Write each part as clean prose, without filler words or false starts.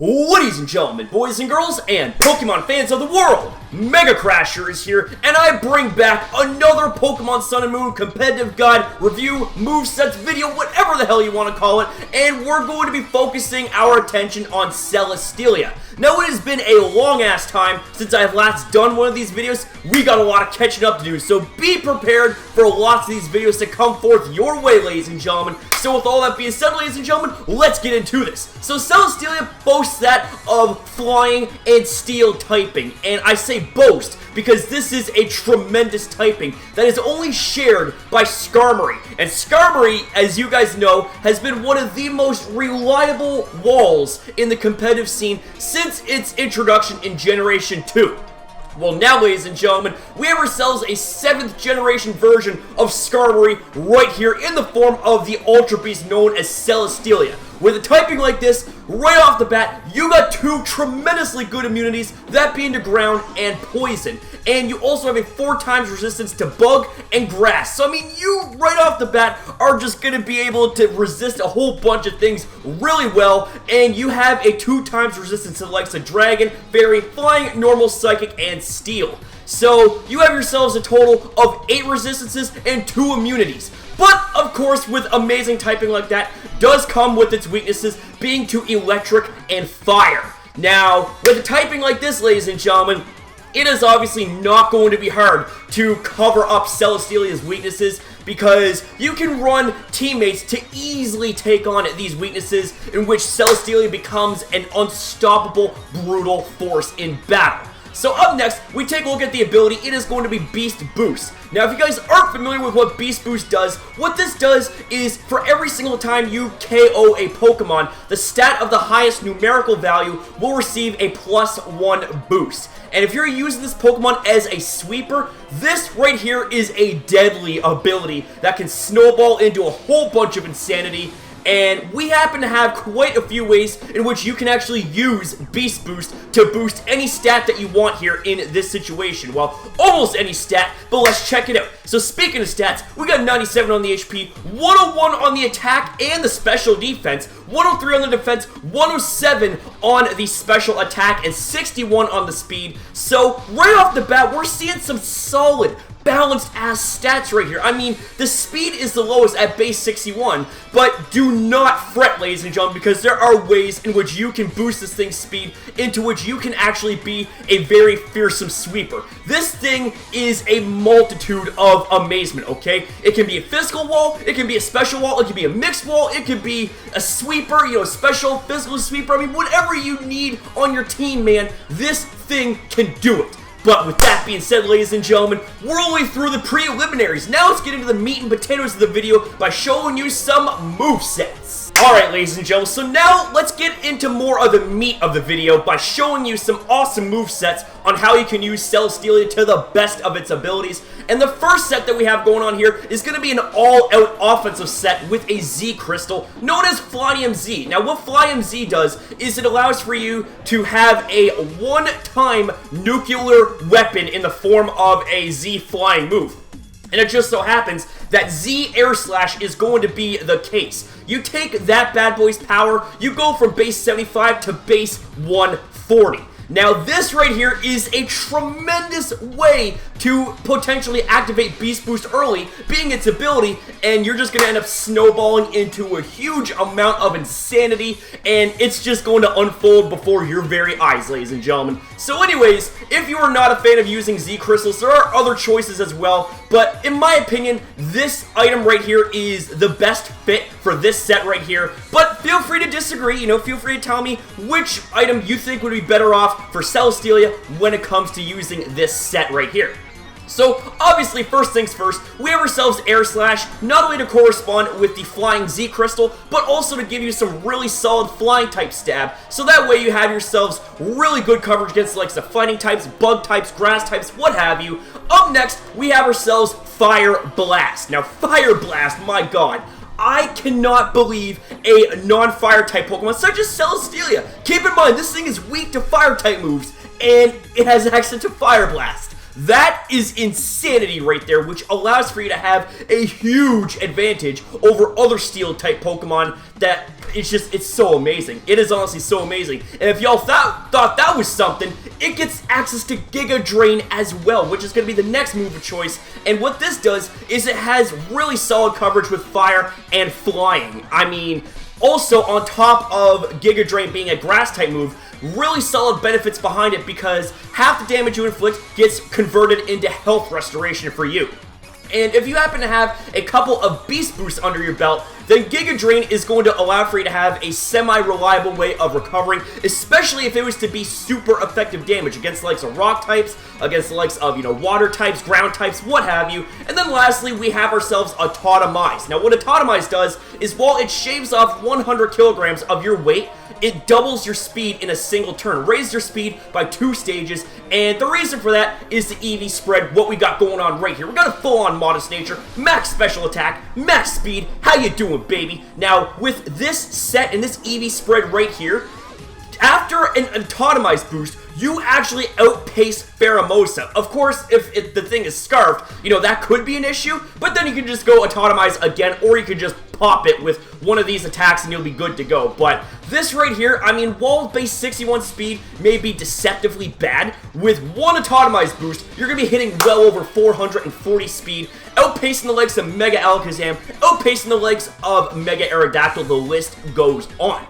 Ladies and gentlemen, boys and girls, and Pokemon fans of the world, MegaCrasher is here, and I bring back another Pokemon Sun and Moon competitive guide, review, movesets, video, whatever the hell you want to call it, and we're going to be focusing our attention on Celesteela. Now, it has been a long-ass time since I've last done one of these videos. We got a lot of catching up to do, so be prepared for lots of these videos to come forth your way, ladies and gentlemen. So with all that being said, ladies and gentlemen, let's get into this. So Celesteela boasts that of flying and steel typing, and I say boast because this is a tremendous typing that is only shared by Skarmory. And Skarmory, as you guys know, has been one of the most reliable walls in the competitive scene since its introduction in Generation 2. Well, now, ladies and gentlemen, we have ourselves a 7th generation version of Skarmory right here in the form of the Ultra Beast known as Celesteela. With a typing like this, right off the bat, you got two tremendously good immunities, that being to ground and poison. And you also have a 4 times resistance to bug and grass. So, I mean, you right off the bat are just going to be able to resist a whole bunch of things really well. And you have a 2 times resistance to the likes of dragon, fairy, flying, normal, psychic, and steel. So, you have yourselves a total of 8 resistances and 2 immunities. But, of course, with amazing typing like that, does come with its weaknesses being to electric and fire. Now, with a typing like this, ladies and gentlemen, it is obviously not going to be hard to cover up Celesteela's weaknesses because you can run teammates to easily take on these weaknesses in which Celesteela becomes an unstoppable, brutal force in battle. So up next, we take a look at the ability. It is going to be Beast Boost. Now, if you guys aren't familiar with what Beast Boost does, what this does is for every single time you KO a Pokemon, the stat of the highest numerical value will receive a +1 boost. And if you're using this Pokemon as a sweeper, this right here is a deadly ability that can snowball into a whole bunch of insanity. And we happen to have quite a few ways in which you can actually use Beast Boost to boost any stat that you want here in this situation. Well, almost any stat, but let's check it out. So speaking of stats, we got 97 on the HP, 101 on the attack and the special defense, 103 on the defense, 107 on the special attack, and 61 on the speed. So right off the bat, we're seeing some solid balanced ass stats right here. I mean, the speed is the lowest at base 61, but do not fret, ladies and gentlemen, because there are ways in which you can boost this thing's speed into which you can actually be a very fearsome sweeper. This thing is a multitude of amazement, okay? It can be a physical wall, it can be a special wall, it can be a mixed wall, it could be a sweeper, you know, a special physical sweeper. I mean, whatever you need on your team, man, this thing can do it. But with that being said, ladies and gentlemen, we're only through the preliminaries. Now let's get into the meat and potatoes of the video by showing you some movesets. Alright, ladies and gentlemen, so now let's get into more of the meat of the video by showing you some awesome movesets on how you can use Celesteela to the best of its abilities. And the first set that we have going on here is going to be an all-out offensive set with a Z crystal known as Flying Z. Now, what Flying Z does is it allows for you to have a one-time nuclear weapon in the form of a Z flying move. And it just so happens that Z Air Slash is going to be the case. You take that bad boy's power, you go from base 75 to base 140. Now, this right here is a tremendous way to potentially activate Beast Boost early, being its ability, and you're just going to end up snowballing into a huge amount of insanity, and it's just going to unfold before your very eyes, ladies and gentlemen. So anyways, if you are not a fan of using Z Crystals, there are other choices as well, but in my opinion, this item right here is the best fit for this set right here. But feel free to disagree, you know, feel free to tell me which item you think would be better off for Celesteela when it comes to using this set right here. So, obviously, first things first, we have ourselves Air Slash, not only to correspond with the Flying Z Crystal, but also to give you some really solid Flying type stab, so that way you have yourselves really good coverage against the likes of Fighting types, Bug types, Grass types, what have you. Up next, we have ourselves Fire Blast. Now, Fire Blast, my god, I cannot believe a non-fire type Pokemon such as Celesteela. Keep in mind, this thing is weak to fire type moves, and it has access to Fire Blast. That is insanity right there, which allows for you to have a huge advantage over other steel-type Pokemon that it's so amazing. It is honestly so amazing. And if y'all thought that was something, it gets access to Giga Drain as well, which is going to be the next move of choice. And what this does is it has really solid coverage with fire and flying. I mean, also on top of Giga Drain being a grass-type move, really solid benefits behind it because half the damage you inflict gets converted into health restoration for you. And if you happen to have a couple of Beast Boosts under your belt, then Giga Drain is going to allow for you to have a semi-reliable way of recovering, especially if it was to be super effective damage against the likes of rock types, against the likes of, water types, ground types, what have you. And then lastly, we have ourselves Autotomize. Now, what Autotomize does is while it shaves off 100 kilograms of your weight, it doubles your speed in a single turn, raises your speed by 2 stages, and the reason for that is the EV spread, what we got going on right here. We got a full-on Modest Nature, max special attack, max speed. How you doing, baby? Now, with this set and this EV spread right here, after an Autotomize boost, you actually outpace Pheromosa. Of course, if the thing is scarfed, that could be an issue, but then you can just go Autotomize again, or you can just pop it with one of these attacks and you'll be good to go. But this right here, I mean, while base 61 speed may be deceptively bad, with one Autotomize boost, you're going to be hitting well over 440 speed, outpacing the likes of Mega Alakazam, outpacing the likes of Mega Aerodactyl, the list goes on.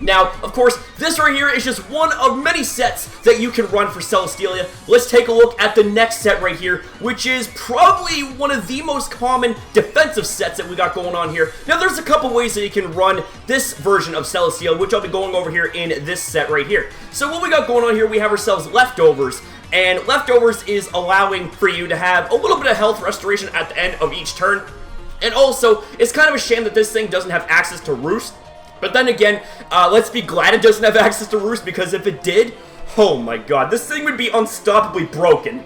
Now, of course, this right here is just one of many sets that you can run for Celesteela. Let's take a look at the next set right here, which is probably one of the most common defensive sets that we got going on here. Now, there's a couple ways that you can run this version of Celesteela, which I'll be going over here in this set right here. So what we got going on here, we have ourselves Leftovers. And Leftovers is allowing for you to have a little bit of health restoration at the end of each turn. And also, it's kind of a shame that this thing doesn't have access to Roost. But then again, let's be glad it doesn't have access to Roost, because if it did, oh my god, this thing would be unstoppably broken.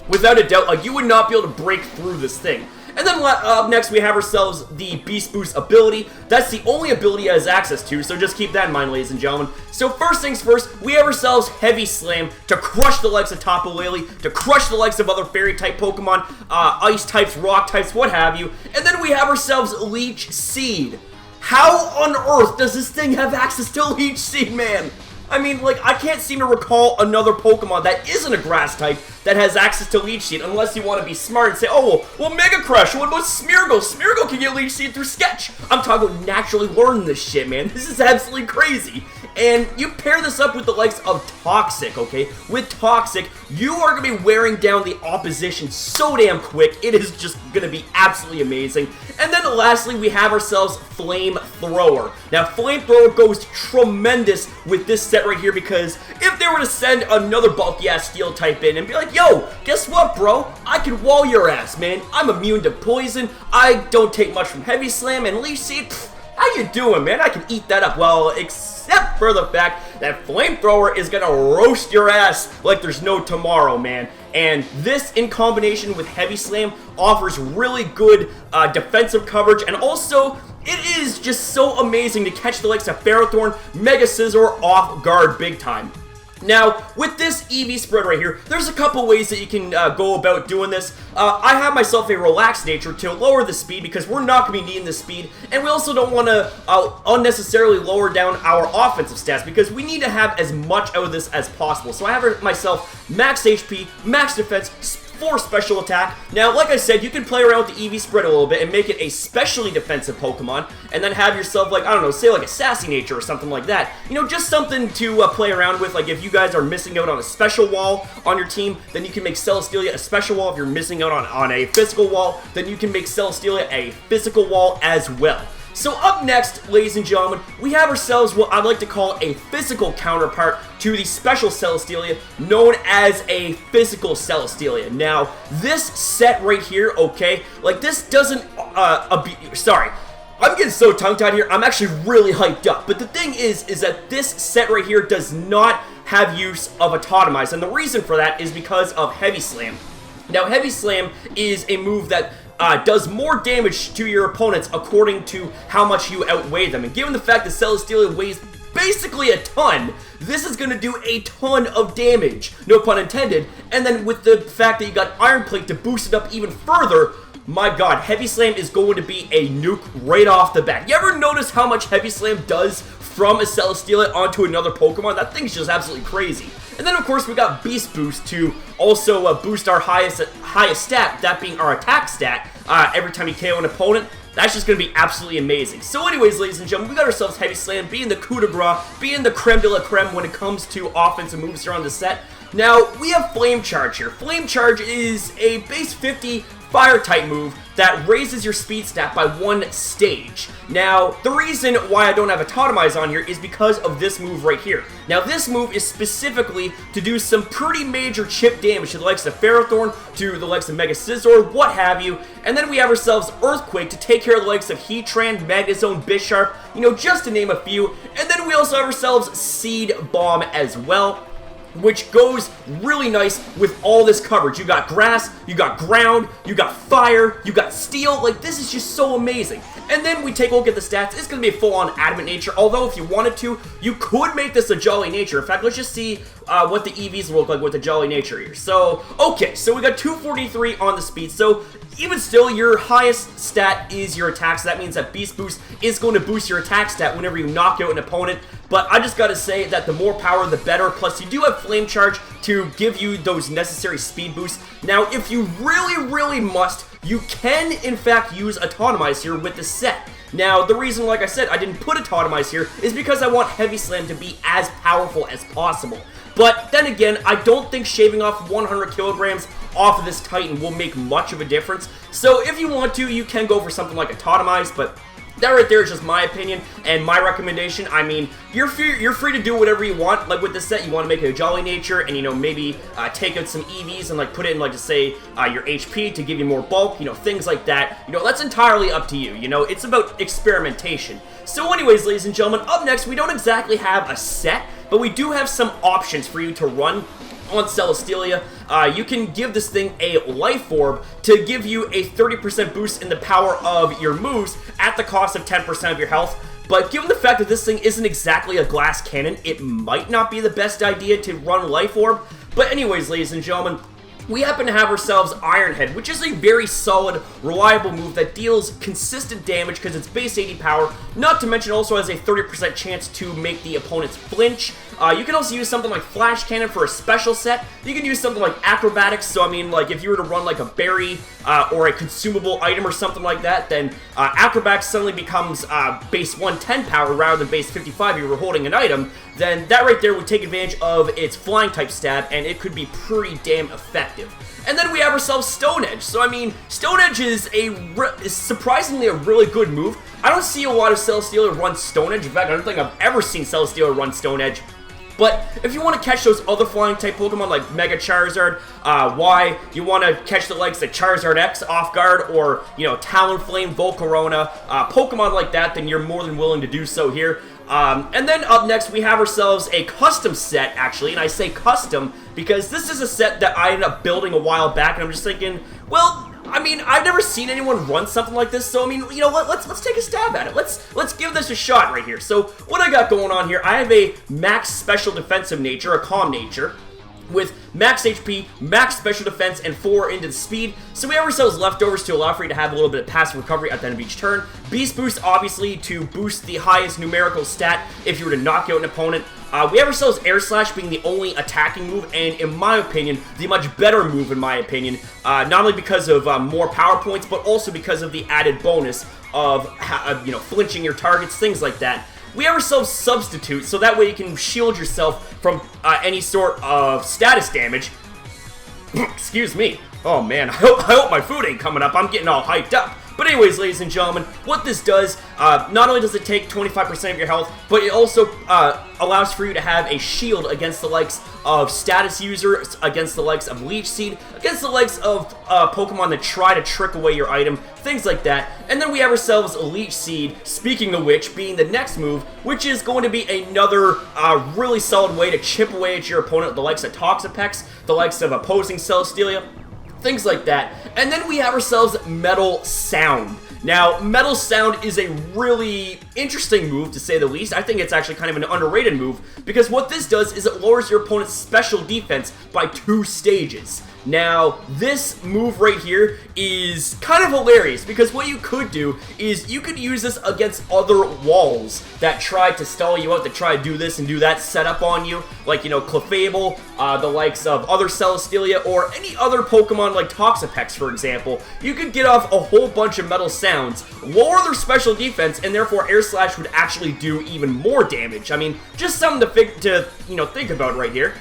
Without a doubt, like, you would not be able to break through this thing. And then up next, we have ourselves the Beast Boost ability. That's the only ability it has access to, so just keep that in mind, ladies and gentlemen. So first things first, we have ourselves Heavy Slam to crush the likes of Tapu Lele, to crush the likes of other Fairy-type Pokemon, Ice types, Rock types, what have you. And then we have ourselves Leech Seed. How on earth does this thing have access to Leech Seed, man? I mean, like, I can't seem to recall another Pokemon that isn't a grass type that has access to Leech Seed, unless you want to be smart and say, oh, well, MegaCrasher, what about Smeargle? Smeargle can get Leech Seed through Sketch. I'm talking about naturally learning this shit, man. This is absolutely crazy. And you pair this up with the likes of Toxic, okay? With Toxic, you are going to be wearing down the opposition so damn quick. It is just going to be absolutely amazing. And then lastly, we have ourselves Flamethrower. Now, Flamethrower goes tremendous with this set right here, because if they were to send another bulky-ass steel type in and be like, yo, guess what, bro? I can wall your ass, man. I'm immune to poison. I don't take much from Heavy Slam and Leech Seed. Pfft, how you doing, man? I can eat that up. Well, except for the fact that Flamethrower is gonna roast your ass like there's no tomorrow, man. And this, in combination with Heavy Slam, offers really good defensive coverage, and also, it is just so amazing to catch the likes of Ferrothorn, Mega Scizor off guard big time. Now, with this EV spread right here, there's a couple ways that you can go about doing this. I have myself a Relaxed Nature to lower the speed, because we're not going to be needing the speed, and we also don't want to unnecessarily lower down our offensive stats, because we need to have as much out of this as possible. So I have myself max HP, max defense, 4 special attack. Now, like I said, you can play around with the EV spread a little bit and make it a specially defensive Pokemon, and then have yourself, like, I don't know, say like a Sassy Nature or something like that. You know, just something to play around with. Like, if you guys are missing out on a special wall on your team, then you can make Celesteela a special wall. If you're missing out on a physical wall, then you can make Celesteela a physical wall as well. So up next, ladies and gentlemen, we have ourselves what I'd like to call a physical counterpart to the special Celesteela, known as a physical Celesteela. Now, this set right here, okay, like, this doesn't, sorry, I'm getting so tongue-tied here, I'm actually really hyped up. But the thing is that this set right here does not have use of Autotomize, and the reason for that is because of Heavy Slam. Now, Heavy Slam is a move that does more damage to your opponents according to how much you outweigh them. And given the fact that Celesteela weighs basically a ton, this is going to do a ton of damage, no pun intended. And then with the fact that you got Iron Plate to boost it up even further, my god, Heavy Slam is going to be a nuke right off the bat. You ever notice how much Heavy Slam does from a Celesteela onto another Pokemon? That thing's just absolutely crazy. And then of course we got Beast Boost to also boost our highest stat, that being our attack stat, every time you KO an opponent. That's just going to be absolutely amazing. So anyways, ladies and gentlemen, we got ourselves Heavy Slam being the coup de grace, being the creme de la creme when it comes to offensive moves here on the set. Now, we have Flame Charge here. Flame Charge is a base 50 Fire-type move that raises your speed stat by 1 stage. Now, the reason why I don't have Atomize on here is because of this move right here. Now, this move is specifically to do some pretty major chip damage to the likes of Ferrothorn, to the likes of Mega Scizor, what have you. And then we have ourselves Earthquake to take care of the likes of Heatran, Magnezone, Bisharp, you know, just to name a few. And then we also have ourselves Seed Bomb as well, which goes really nice with all this coverage. You got grass, you got ground, you got fire, you got steel. Like, this is just so amazing. And then we take a look at the stats. It's going to be a full-on Adamant Nature, although if you wanted to, you could make this a Jolly Nature. In fact, let's just see what the EVs look like with the Jolly Nature here. So, okay, so we got 243 on the speed. So, even still, your highest stat is your attack, so that means that Beast Boost is going to boost your attack stat whenever you knock out an opponent. But I just gotta say that the more power, the better. Plus, you do have Flame Charge to give you those necessary speed boosts. Now, if you really must, you can, in fact, use Atomize here with the set. Now, the reason, like I said, I didn't put Atomize here is because I want Heavy Slam to be as powerful as possible. But then again, I don't think shaving off 100 kilograms off of this Titan will make much of a difference. So if you want to, you can go for something like Atomize, but that right there is just my opinion and my recommendation. I mean, you're free to do whatever you want. Like with this set, you want to make it a Jolly Nature and, you know, maybe take out some EVs and, like, put it in, like, to say, your HP to give you more bulk, you know, things like that. You know, that's entirely up to you. You know, it's about experimentation. So anyways, ladies and gentlemen, up next, we don't exactly have a set, but we do have some options for you to run on Celesteela. You can give this thing a Life Orb to give you a 30% boost in the power of your moves at the cost of 10% of your health. But given the fact that this thing isn't exactly a glass cannon, it might not be the best idea to run Life Orb. But anyways, ladies and gentlemen, we happen to have ourselves Iron Head, which is a very solid, reliable move that deals consistent damage because it's base 80 power, not to mention also has a 30% chance to make the opponents flinch. You can also use something like Flash Cannon for a special set. You can use something like Acrobatics, so I mean, like, if you were to run like a berry or a consumable item or something like that, then Acrobatics suddenly becomes base 110 power rather than base 55 if you were holding an item. Then that right there would take advantage of its flying type stat, and it could be pretty damn effective. And then we have ourselves Stone Edge. So I mean, Stone Edge is surprisingly a really good move. I don't see a lot of Celesteela run Stone Edge. In fact, I don't think I've ever seen Celesteela run Stone Edge. But if you want to catch those other flying type Pokemon like Mega Charizard, you want to catch the likes of Charizard X off guard, or, you know, Talonflame, Volcarona, Pokemon like that, then you're more than willing to do so here. And then up next, we have ourselves a custom set, actually, and I say custom because this is a set that I ended up building a while back, and I'm just thinking, well, I mean, I've never seen anyone run something like this, so I mean, you know, let's take a stab at it. Let's give this a shot right here. So what I got going on here, I have a max special defensive nature, a calm nature, with max HP, max special defense, and 4 into the speed. So we have ourselves leftovers to allow for you to have a little bit of passive recovery at the end of each turn. Beast Boost, obviously, to boost the highest numerical stat if you were to knock out an opponent. We have ourselves Air Slash being the only attacking move, and in my opinion, the much better move in my opinion, not only because of more power points, but also because of the added bonus of, you know, flinching your targets, things like that. We have ourselves Substitute, so that way you can shield yourself from any sort of status damage. Excuse me. Oh man, I hope my food ain't coming up. I'm getting all hyped up. But anyways, ladies and gentlemen, what this does, not only does it take 25% of your health, but it also allows for you to have a shield against the likes of status users, against the likes of Leech Seed, against the likes of Pokemon that try to trick away your item, things like that. And then we have ourselves Leech Seed, speaking of which, being the next move, which is going to be another really solid way to chip away at your opponent, the likes of Toxapex, the likes of opposing Celesteela, things like that. And then we have ourselves Metal Sound. Now, Metal Sound is a really interesting move, to say the least. I think it's actually kind of an underrated move, because what this does is it lowers your opponent's special defense by 2 stages. Now, this move right here is kind of hilarious, because what you could do is you could use this against other walls that try to stall you out, that try to do this and do that setup on you, like, you know, Clefable, the likes of other Celesteela, or any other Pokemon like Toxapex, for example. You could get off a whole bunch of metal sounds, lower their special defense, and therefore Air Slash would actually do even more damage. I mean, just something to think about right here.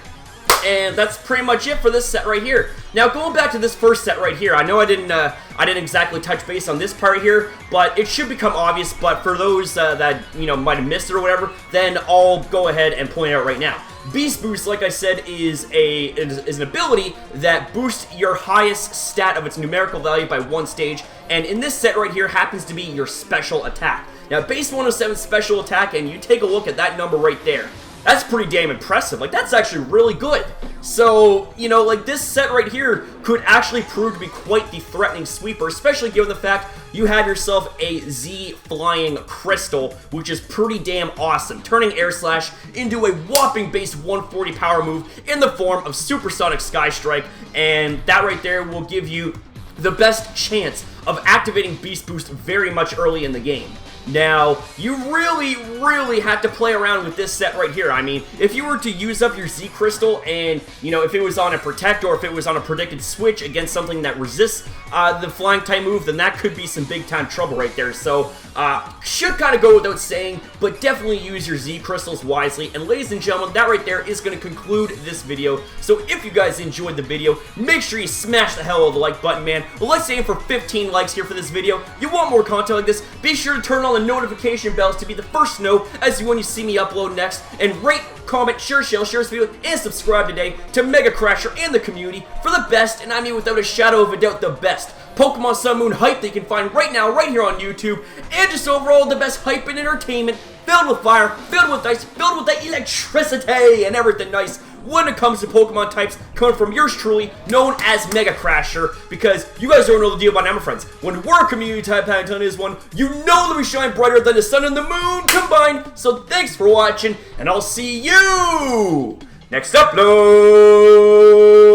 And that's pretty much it for this set right here. Now, going back to this first set right here, I know I didn't exactly touch base on this part here, but it should become obvious. But for those that might have missed it or whatever, then I'll go ahead and point it out right now. Beast Boost, like I said, is an ability that boosts your highest stat of its numerical value by 1 stage, and in this set right here happens to be your special attack. Now, base 107 special attack, and you take a look at that number right there. That's pretty damn impressive. Like, that's actually really good. So, like, this set right here could actually prove to be quite the threatening sweeper, especially given the fact you have yourself a Z Flying Crystal, which is pretty damn awesome, turning Air Slash into a whopping base 140 power move in the form of Supersonic Sky Strike, and that right there will give you the best chance of activating Beast Boost very much early in the game. Now, you really have to play around with this set right here. I mean, if you were to use up your Z Crystal and, if it was on a Protect or if it was on a predicted switch against something that resists the Flying type move, then that could be some big time trouble right there. So, should kind of go without saying, but definitely use your Z Crystals wisely. And ladies and gentlemen, that right there is going to conclude this video. So if you guys enjoyed the video, make sure you smash the hell out of the like button, man. Well, let's aim for 15 likes here for this video. You want more content like this, be sure to turn on the notification bells to be the first to know when you see me upload next. And rate, comment, share this video, and subscribe today to MegaCrasher and the community for the best, and I mean without a shadow of a doubt, the best Pokemon Sun Moon hype that you can find right now, right here on YouTube, and just overall the best hype and entertainment, filled with fire, filled with ice, filled with that electricity, and everything nice when it comes to Pokemon types, coming from yours truly, known as MegaCrasher, because you guys don't know the deal about now, my friends. When we're a community type Pantone is one, you know that we shine brighter than the sun and the moon combined. So thanks for watching, and I'll see you next upload.